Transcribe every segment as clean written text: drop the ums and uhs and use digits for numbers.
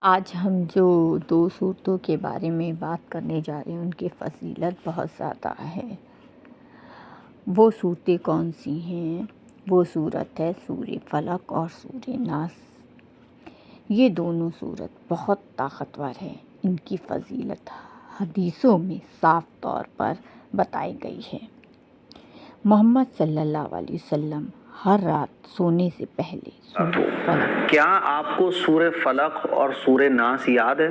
آج ہم جو دو صورتوں کے بارے میں بات کرنے جا رہے ہیں ان کی فضیلت بہت زیادہ ہے۔ وہ صورتیں کون سی ہیں؟ وہ صورت ہے سورہ فلق اور سورہ ناس۔ یہ دونوں صورت بہت طاقتور ہے۔ ان کی فضیلت حدیثوں میں صاف طور پر بتائی گئی ہے۔ محمد صلی اللہ علیہ وسلم ہر رات سونے سے پہلے سورہ فلق۔ کیا آپ کو سورہ فلق اور سورہ ناس یاد ہے؟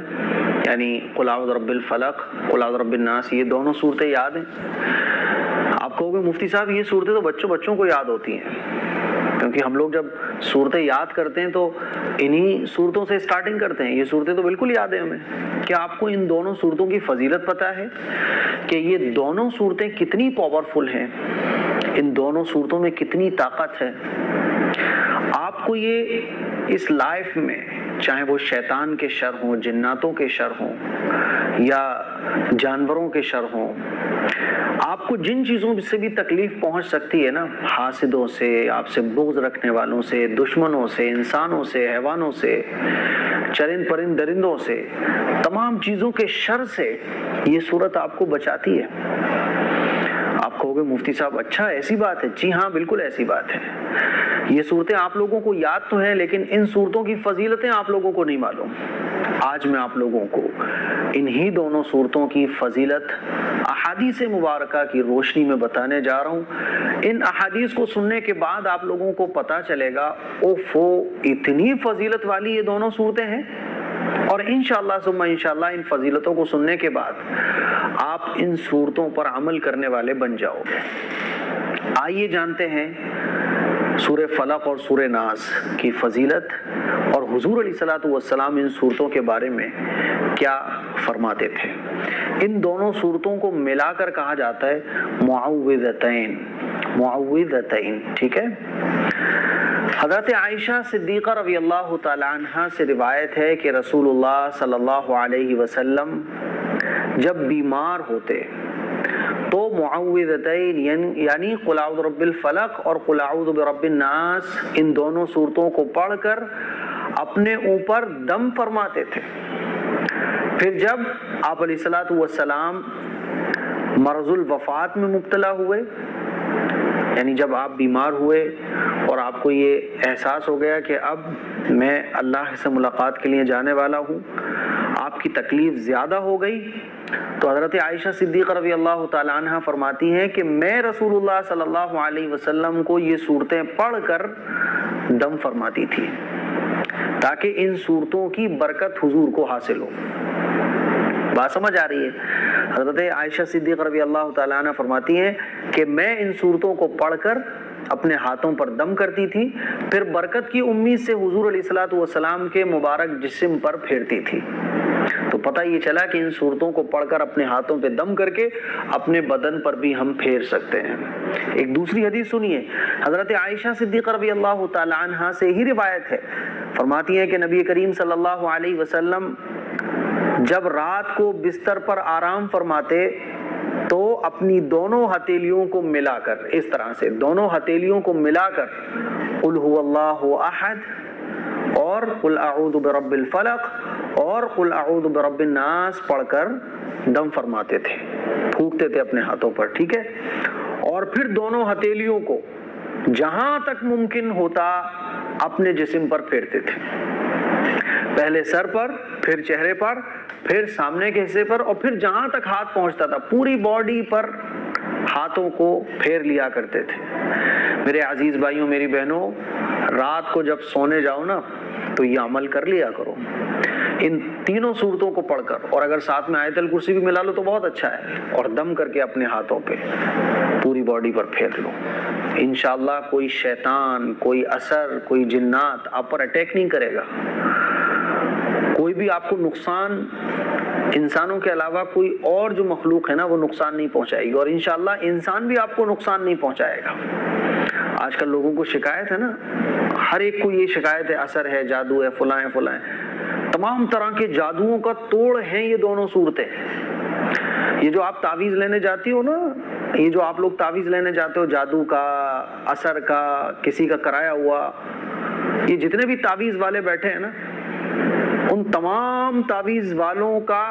یعنی قل اعوذ برب الفلق، قل اعوذ برب الناس، یہ دونوں صورتیں یاد ہیں؟ آپ کہو گے مفتی صاحب یہ صورتیں تو بچوں کو یاد ہوتی ہیں، کیونکہ ہم لوگ جب صورتیں یاد کرتے ہیں تو انہی صورتوں سے سٹارٹنگ کرتے ہیں۔ یہ صورتیں تو بالکل یاد ہیں ہمیں۔ کیا آپ کو ان دونوں صورتوں کی فضیلت پتہ ہے کہ یہ دونوں صورتیں کتنی پاورفل ہیں؟ ان دونوں صورتوں میں کتنی طاقت ہے؟ آپ کو یہ اس لائف میں، چاہے وہ شیطان کے شر ہوں، جناتوں کے شر ہوں یا جانوروں کے شر ہوں، آپ کو جن چیزوں سے بھی تکلیف پہنچ سکتی ہے نا، حاسدوں سے، آپ سے بغض رکھنے والوں سے، دشمنوں سے، انسانوں سے، حیوانوں سے، چرند پرند درندوں سے، تمام چیزوں کے شر سے یہ صورت آپ کو بچاتی ہے۔ آپ کہو گے مفتی صاحب اچھا ایسی بات ہے؟ جی ہاں، بالکل ایسی بات ہے۔ یہ صورتیں آپ لوگوں کو یاد تو ہیں، لیکن ان صورتوں کی فضیلتیں آپ لوگوں کو نہیں معلوم۔ آج میں آپ لوگوں کو انہی دونوں صورتوں کی فضیلت احادیث مبارکہ کی روشنی میں بتانے جا رہا ہوں۔ ان احادیث کو سننے کے بعد آپ لوگوں کو پتہ چلے گا اوفو اتنی فضیلت والی یہ دونوں صورتیں ہیں، اور انشاءاللہ ثم انشاءاللہ ان فضیلتوں کو سننے کے بعد آپ ان صورتوں پر عمل کرنے والے بن جاؤ گے۔ آئیے جانتے ہیں سورہ فلق اور سورہ ناس کی فضیلت، اور حضور علیہ الصلوۃ والسلام ان صورتوں کے بارے میں کیا فرماتے تھے۔ ان دونوں صورتوں کو ملا کر کہا جاتا ہے معوذتین، معوذتین، ٹھیک ہے۔ حضرت عائشہ صدیقہ رضی اللہ تعالی عنہا سے روایت ہے کہ رسول اللہ صلی اللہ علیہ وسلم جب بیمار ہوتے تو معوذتین یعنی قل اعوذ برب الفلق اور قل اعوذ برب الناس، ان دونوں صورتوں کو پڑھ کر اپنے اوپر دم فرماتے تھے۔ پھر جب آپ علیہ الصلوۃ والسلام مرض الوفات میں مبتلا ہوئے، یعنی جب آپ بیمار ہوئے اور آپ کو یہ احساس ہو گیا کہ اب میں اللہ سے ملاقات کے لیے جانے والا ہوں، آپ کی تکلیف زیادہ ہو گئی، تو حضرت عائشہ صدیقہ رضی اللہ تعالی عنہ فرماتی ہیں کہ میں رسول اللہ صلی اللہ علیہ وسلم کو یہ صورتیں پڑھ کر دم فرماتی تھی تاکہ ان صورتوں کی برکت حضور کو حاصل ہو۔ بات سمجھ آ رہی ہے؟ حضرت عائشہ صدیقہ رضی اللہ تعالی عنہ فرماتی ہیں کہ میں ان صورتوں کو پڑھ کر اپنے ہاتھوں پر دم کرتی تھی، پھر برکت کی امید سے حضور علیہ الصلوۃ والسلام کے مبارک جسم پر پھیرتی تھی۔ تو پتہ یہ چلا کہ ان صورتوں کو پڑھ کر اپنے ہاتھوں پہ دم کر کے اپنے بدن پر بھی ہم پھیر سکتے ہیں۔ ایک دوسری حدیث سنیے، حضرت عائشہ صدیقہ رضی اللہ تعالی عنہا سے ہی روایت ہے، فرماتی ہیں کہ نبی کریم صلی اللہ علیہ وسلم جب رات کو بستر پر آرام فرماتے تو اپنی دونوں ہتھیلیوں کو ملا کر، اس طرح سے دونوں ہتھیلیوں کو ملا کر قل هو اللہ احد اور قل اعوذ برب الفلق اور قل اعوذ برب الناس پڑھ کر دم فرماتے تھے، پھونکتے تھے اپنے ہاتھوں پر، ٹھیک ہے۔ اور پھر دونوں ہتھیلیوں کو جہاں تک ممکن ہوتا اپنے جسم پر پھیرتے تھے، پہلے سر پر، پھر چہرے پر، پھر سامنے کے حصے پر، اور پھر جہاں تک ہاتھ پہنچتا تھا پوری باڈی پر ہاتھوں کو پھیر لیا کرتے تھے۔ میرے عزیز بھائیوں، میری بہنوں، رات کو جب سونے جاؤ نا تو یہ عمل کر لیا کرو، ان تینوں صورتوں کو پڑھ کر، اور اگر ساتھ میں آیت الکرسی بھی ملا لو تو بہت اچھا ہے، اور دم کر کے اپنے ہاتھوں پہ پوری باڈی پر پھیر لو۔ انشاءاللہ کوئی شیطان، کوئی اثر، کوئی جنات آپ پر اٹیک نہیں کرے گا، کوئی بھی آپ کو نقصان، انسانوں کے علاوہ کوئی اور جو مخلوق ہے نا وہ نقصان نہیں پہنچائے گی، اور انشاءاللہ انسان بھی آپ کو نقصان نہیں پہنچائے گا۔ آج کل لوگوں کو شکایت ہے نا، ہر ایک کو یہ شکایت ہے اثر ہے، جادو ہے، فلاں ہے، فلاں ہے، تمام طرح کے جادوؤں کا توڑ ہیں یہ دونوں صورتیں۔ یہ جو آپ تعویذ لینے جاتی ہو نا، یہ جو آپ لوگ تعویذ لینے جاتے ہو جادو کا، اثر کا، کسی کا کرایا ہوا، یہ جتنے بھی تعویذ والے بیٹھے ہیں نا، ان تمام تعویذ والوں کا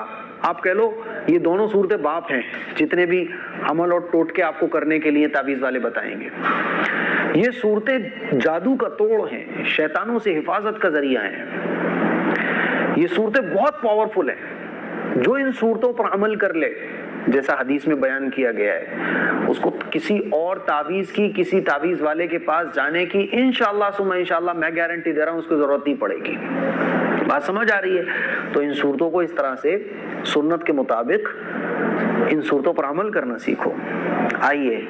آپ کہہ لو یہ دونوں صورتیں باپ ہیں، جتنے بھی عمل اور ٹوٹکے آپ کو کرنے کے لیے تعویذ والے بتائیں گے۔ یہ صورتیں جادو کا توڑ ہیں، شیطانوں سے حفاظت کا ذریعہ ہیں۔ یہ صورتیں بہت پاورفل ہیں، جو ان صورتوں پر عمل کر لے جیسا حدیث میں بیان کیا گیا ہے، اس کو کسی اور تعویذ کی، کسی تعویذ والے کے پاس جانے کی انشاءاللہ ثم انشاءاللہ میں گارنٹی دے رہا ہوں اس کو ضرورت نہیں پڑے گی۔ بات سمجھ آ رہی ہے؟ تو ان صورتوں کو اس طرح سے سنت کے مطابق ان صورتوں پر عمل کرنا سیکھو۔ آئیے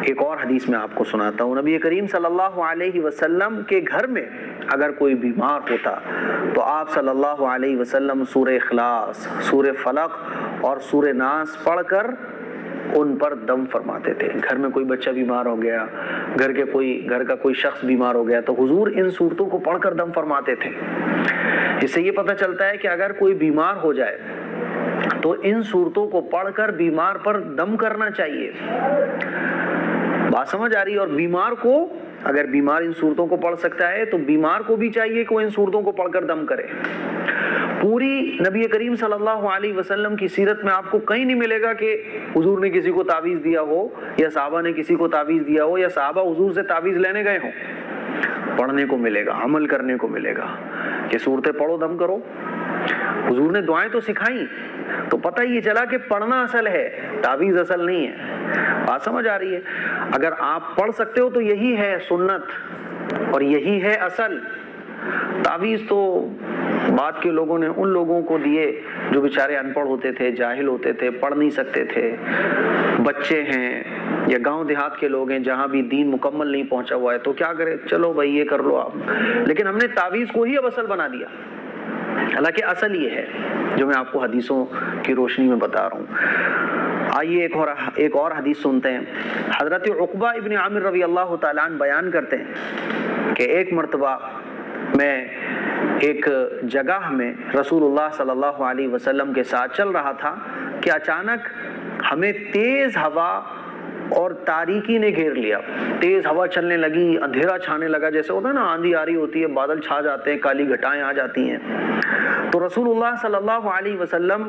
ایک اور حدیث میں آپ کو سناتا ہوں۔ نبی کریم صلی اللہ علیہ وسلم کے گھر میں اگر کوئی بیمار ہوتا تو آپ صلی اللہ علیہ وسلم سورہ اخلاص، سورہ فلق اور سورہ ناس پڑھ کر ان پر دم فرماتے تھے۔ گھر میں کوئی بچہ بیمار ہو گیا، گھر کا کوئی شخص بیمار ہو گیا تو حضور ان صورتوں کو پڑھ کر دم فرماتے تھے۔ اس سے یہ پتہ چلتا ہے کہ اگر کوئی بیمار ہو جائے تو ان صورتوں کو پڑھ کر بیمار پر دم کرنا چاہیے۔ بات سمجھ آ رہی ہے؟ اور بیمار کو، اگر بیمار ان صورتوں کو پڑھ سکتا ہے تو بیمار کو بھی چاہیے کہ وہ ان صورتوں کو پڑھ کر دم کرے۔ پوری نبی کریم صلی اللہ علیہ وسلم کی سیرت میں آپ کو کہیں نہیں ملے گا کہ حضور نے کسی کو تعویذ دیا ہو یا صحابہ نے کسی کو تعویذ دیا ہو یا صحابہ حضور سے تعویذ لینے گئے ہوں۔ پڑھنے کو ملے گا، عمل کرنے کو ملے گا کہ صورتیں پڑھو، دم کرو۔ حضور نے دعائیں تو سکھائیں، تو پتہ یہ چلا کہ پڑھنا اصل ہے، تعویذ اصل نہیں ہے۔ بات سمجھ آ رہی ہے؟ اگر آپ پڑھ سکتے ہو تو یہی ہے سنت اور یہی ہے اصل۔ تعویذ تو بعد کے لوگوں نے ان لوگوں کو دیے جو بیچارے ان پڑھ ہوتے تھے، جاہل ہوتے تھے، پڑھ نہیں سکتے تھے، بچے ہیں یا گاؤں دیہات کے لوگ ہیں جہاں بھی دین مکمل نہیں پہنچا ہوا ہے، تو کیا کرے، چلو بھائی یہ کر لو آپ۔ لیکن ہم نے تعویذ کو ہی اب اصل بنا دیا، حالانکہ اصل یہ ہے جو میں آپ کو حدیثوں کی روشنی میں بتا رہا ہوں۔ آئیے ایک اور حدیث سنتے ہیں۔ حضرت عقبہ ابن عامر رضی اللہ تعالیٰ عنہ بیان کرتے ہیں کہ ایک مرتبہ میں ایک جگہ میں رسول اللہ صلی اللہ علیہ وسلم کے ساتھ چل رہا تھا کہ اچانک ہمیں تیز ہوا اور تاریکی نے گھیر لیا۔ تیز ہوا چلنے لگی، اندھیرا چھانے لگا، جیسے ہوتا ہے نا آندھی آ رہی ہوتی ہے، بادل چھا جاتے ہیں، کالی گھٹائیں آ جاتی ہیں۔ تو رسول اللہ صلی اللہ علیہ وسلم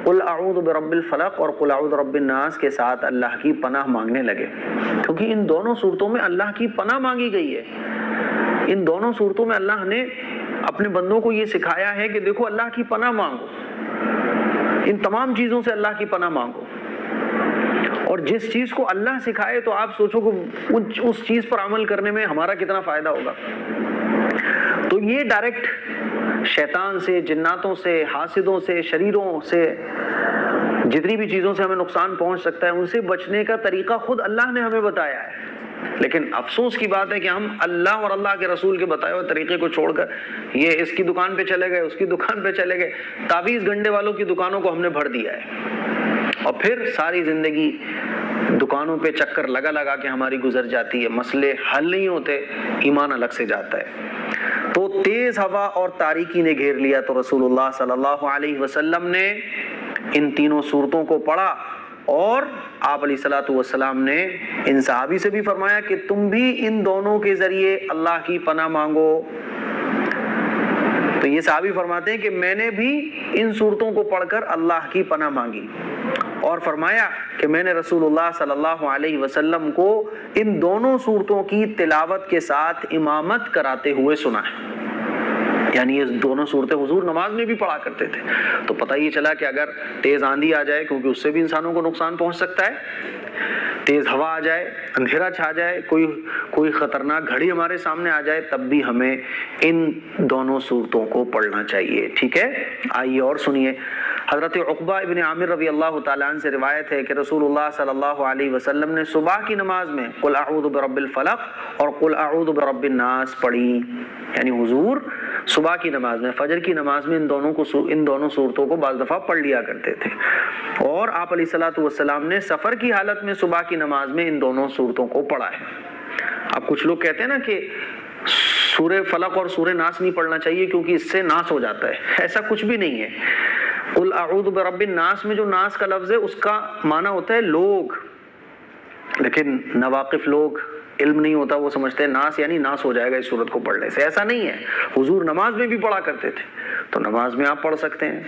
قل اعوذ برب الفلق اور قل اعوذ برب الناس کے ساتھ اللہ کی پناہ مانگنے لگے، کیونکہ ان دونوں صورتوں میں اللہ کی پناہ مانگی گئی ہے۔ ان دونوں صورتوں میں اللہ نے اپنے بندوں کو یہ سکھایا ہے کہ دیکھو اللہ کی پناہ مانگو، ان تمام چیزوں سے اللہ کی پناہ مانگو، اور جس چیز کو اللہ سکھائے تو آپ سوچو کہ اس چیز پر عمل کرنے میں ہمارا کتنا فائدہ ہوگا۔ تو یہ ڈائریکٹ شیطان سے، جناتوں سے، حاسدوں سے، شریروں سے، جتنی بھی چیزوں سے ہمیں نقصان پہنچ سکتا ہے ان سے بچنے کا طریقہ خود اللہ نے ہمیں بتایا ہے۔ لیکن افسوس کی بات ہے کہ ہم اللہ اور اللہ کے رسول کے بتائے ہوئے طریقے کو چھوڑ کر یہ اس کی دکان پہ چلے گئے، اس کی دکان پہ چلے گئے، تعویذ گنڈے والوں کی دکانوں کو ہم نے بھر دیا ہے، اور پھر ساری زندگی دکانوں پہ چکر لگا کے ہماری گزر جاتی ہے، مسئلے حل نہیں ہوتے، ایمان الگ سے جاتا ہے۔ تو تیز ہوا اور تاریکی نے گھیر لیا تو رسول اللہ صلی اللہ علیہ وسلم نے ان تینوں صورتوں کو پڑھا، اور آپ علیہ الصلوۃ والسلام نے ان صحابی سے بھی فرمایا کہ تم بھی ان دونوں کے ذریعے اللہ کی پناہ مانگو۔ تو یہ صحابی فرماتے ہیں کہ میں نے بھی ان صورتوں کو پڑھ کر اللہ کی پناہ مانگی، اور فرمایا کہ میں نے رسول اللہ صلی اللہ علیہ وسلم کو ان دونوں صورتوں کی تلاوت کے ساتھ امامت کراتے ہوئے سنا ہے۔ یعنی یہ دونوں صورتیں حضور نماز میں بھی پڑھا کرتے تھے۔ تو پتہ یہ چلا کہ اگر تیز آندھی آ جائے، کیونکہ اس سے بھی انسانوں کو نقصان پہنچ سکتا ہے، تیز ہوا آ جائے، اندھیرا چھا جائے، کوئی خطرناک گھڑی ہمارے سامنے آ جائے، تب بھی ہمیں ان دونوں صورتوں کو پڑھنا چاہیے۔ ٹھیک ہے، آئیے اور سنیے۔ حضرت عقبہ ابن عامر رضی اللہ تعالیٰ عنہ سے روایت ہے کہ رسول اللہ صلی اللہ علیہ وسلم نے صبح کی نماز میں قل اعوذ برب الفلق اور قل اعوذ برب الناس پڑھی۔ یعنی حضور صبح کی نماز میں، فجر کی نماز میں ان دونوں صورتوں کو بعض دفعہ پڑھ لیا کرتے تھے، اور آپ علیہ الصلوۃ والسلام نے سفر کی حالت میں صبح کی نماز میں ان دونوں صورتوں کو پڑھا ہے۔ اب کچھ لوگ کہتے ہیں نا کہ سورہ فلق اور سورہ ناس نہیں پڑھنا چاہیے کیونکہ اس سے ناس ہو جاتا ہے۔ ایسا کچھ بھی نہیں ہے۔ قل اعوذ برب الناس میں جو ناس کا لفظ ہے اس کا معنی ہوتا ہے لوگ، لیکن ناواقف لوگ، علم نہیں ہوتا، وہ سمجھتے ہیں ناس یعنی ناس ہو جائے گا اس سورت کو پڑھنے سے۔ ایسا نہیں ہے، حضور نماز میں بھی پڑھا کرتے تھے۔ تو نماز میں آپ پڑھ سکتے ہیں۔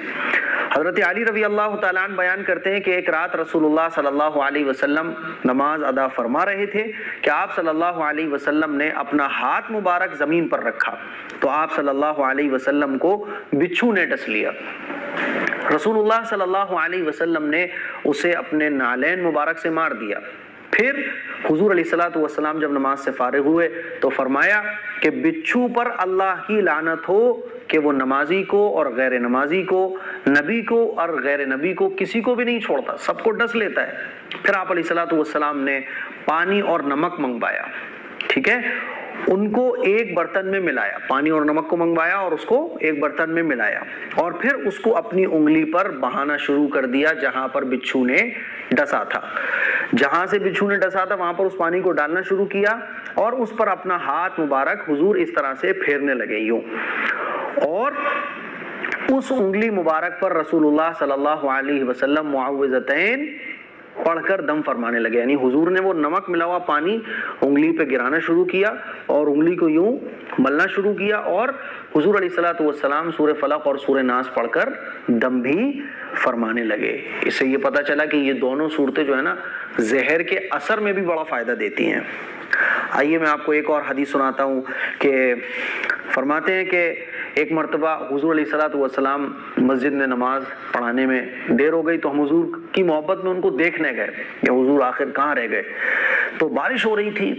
حضرت علی رضی اللہ تعالیٰ عنہ بیان کرتے ہیں کہ ایک رات رسول اللہ صلی اللہ علیہ وسلم نماز ادا فرما رہے تھے کہ آپ صلی اللہ علیہ وسلم نے اپنا ہاتھ مبارک زمین پر رکھا تو آپ صلی اللہ علیہ وسلم کو بچھو نے ڈس لیا۔ رسول اللہ صلی اللہ علیہ وسلم نے اسے اپنے نالین مبارک سے مار دیا۔ پھر حضور علیہ الصلوۃ والسلام جب نماز سے فارغ ہوئے تو فرمایا کہ بچھو پر اللہ کی لعنت ہو کہ وہ نمازی کو اور غیر نمازی کو، نبی کو اور غیر نبی کو، کسی کو بھی نہیں چھوڑتا، سب کو ڈس لیتا ہے۔ پھر آپ علیہ الصلوۃ والسلام نے پانی اور نمک منگوایا، ٹھیک ہے، ان کو ایک برتن میں ملایا، پانی اور نمک کو منگوایا اور اس کو ایک برتن میں ملایا، اور پھر اس کو اپنی انگلی پر بہانا شروع کر دیا جہاں پر بچھو نے ڈسا تھا۔ جہاں سے بچھو نے ڈسا تھا وہاں پر اس پانی کو ڈالنا شروع کیا اور اس پر اپنا ہاتھ مبارک حضور اس طرح سے پھیرنے لگے یوں، اور اس انگلی مبارک پر رسول اللہ صلی اللہ علیہ وسلم معوذتین پڑھ کر دم فرمانے لگے، یعنی حضور نے وہ نمک ملا ہوا پانی انگلی پہ گرانا شروع کیا اور انگلی کو یوں ملنا شروع کیا، اور حضور علیہ الصلوۃ والسلام سورہ فلق اور سورہ ناس پڑھ کر دم بھی فرمانے لگے۔ اس سے یہ پتہ چلا کہ یہ دونوں صورتیں جو ہے نا زہر کے اثر میں بھی بڑا فائدہ دیتی ہیں۔ آئیے میں آپ کو ایک اور حدیث سناتا ہوں کہ فرماتے ہیں کہ ایک مرتبہ حضور علیہ الصلوۃ والسلام مسجد میں نماز پڑھانے میں دیر ہو گئی تو ہم حضور کی محبت میں ان کو دیکھنے گئے کہ حضور آخر کہاں رہ گئے۔ تو بارش ہو رہی تھی،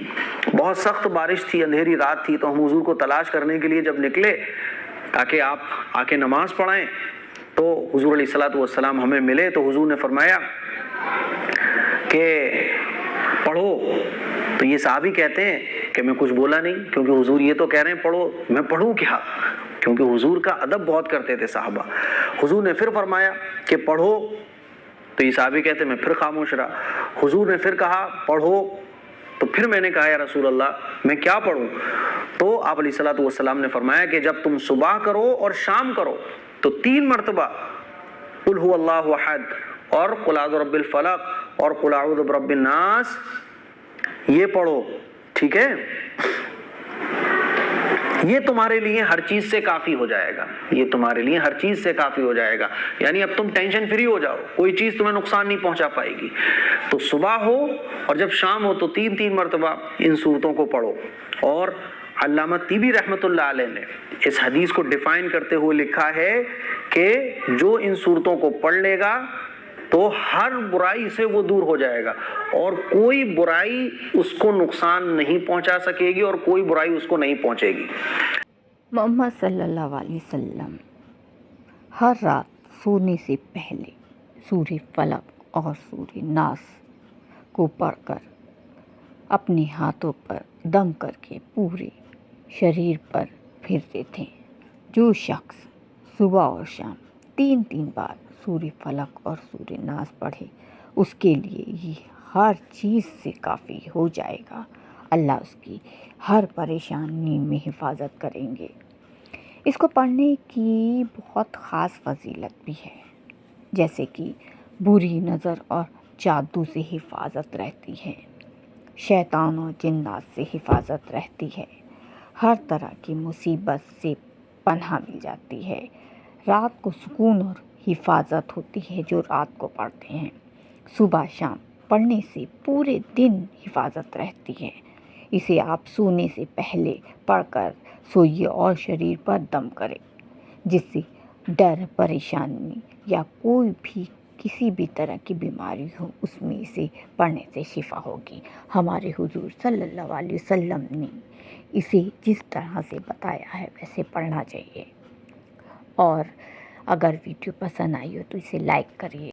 بہت سخت بارش تھی، اندھیری رات تھی، تو ہم حضور کو تلاش کرنے کے لیے جب نکلے تاکہ آپ آ کے نماز پڑھائیں تو حضور علیہ الصلوۃ والسلام ہمیں ملے تو حضور نے فرمایا کہ پڑھو۔ تو یہ صحابی کہتے ہیں کہ میں کچھ بولا نہیں کیونکہ حضور یہ تو کہہ رہے ہیں پڑھو، میں پڑھوں کیا، کیونکہ حضور کا ادب بہت کرتے تھے صحابہ۔ حضور نے پھر فرمایا کہ پڑھو، تو یہ صحابی کہتے ہیں میں پھر خاموش رہا۔ حضور نے پھر کہا پڑھو، تو پھر میں نے کہا یا رسول اللہ میں کیا پڑھوں؟ تو آپ علیہ الصلوۃ والسلام نے فرمایا کہ جب تم صبح کرو اور شام کرو تو 3 مرتبہ قل هو اللہ احد اور قل اعوذ برب الفلق اور قل اعوذ برب الناس یہ پڑھو، ٹھیک ہے؟ یہ تمہارے لیے ہر چیز سے کافی ہو جائے گا، یہ تمہارے لیے ہر چیز سے کافی ہو جائے گا، یعنی اب تم ٹینشن فری ہو جاؤ، کوئی چیز تمہیں نقصان نہیں پہنچا پائے گی۔ تو صبح ہو اور جب شام ہو تو 3 مرتبہ ان صورتوں کو پڑھو۔ اور علامہ طیبی رحمۃ اللہ علیہ نے اس حدیث کو ڈیفائن کرتے ہوئے لکھا ہے کہ جو ان صورتوں کو پڑھ لے گا تو ہر برائی سے وہ دور ہو جائے گا اور کوئی برائی اس کو نقصان نہیں پہنچا سکے گی اور کوئی برائی اس کو نہیں پہنچے گی۔ محمد صلی اللہ علیہ وسلم ہر رات سونے سے پہلے سورہ فلق اور سورہ ناس کو پڑھ کر اپنے ہاتھوں پر دم کر کے پورے شریر پر پھرتے تھے۔ جو شخص صبح اور شام 3 بار سورہ فلق اور سورہ ناس پڑھے اس کے لیے یہ ہر چیز سے کافی ہو جائے گا، اللہ اس کی ہر پریشانی میں حفاظت کریں گے۔ اس کو پڑھنے کی بہت خاص فضیلت بھی ہے، جیسے کہ بری نظر اور جادو سے حفاظت رہتی ہے، شیطان اور جنات سے حفاظت رہتی ہے، ہر طرح کی مصیبت سے پناہ مل جاتی ہے، رات کو سکون اور حفاظت ہوتی ہے جو رات کو پڑھتے ہیں، صبح شام پڑھنے سے پورے دن حفاظت رہتی ہے۔ اسے آپ سونے سے پہلے پڑھ کر سوئیے اور شریر پر دم کریں، جس سے ڈر، پریشانی یا کوئی بھی کسی بھی طرح کی بیماری ہو اس میں اسے پڑھنے سے شفا ہوگی۔ ہمارے حضور صلی اللہ علیہ وسلم نے اسے جس طرح سے بتایا ہے ویسے پڑھنا چاہیے، اور اگر ویڈیو پسند آئی ہو تو اسے لائک کریے۔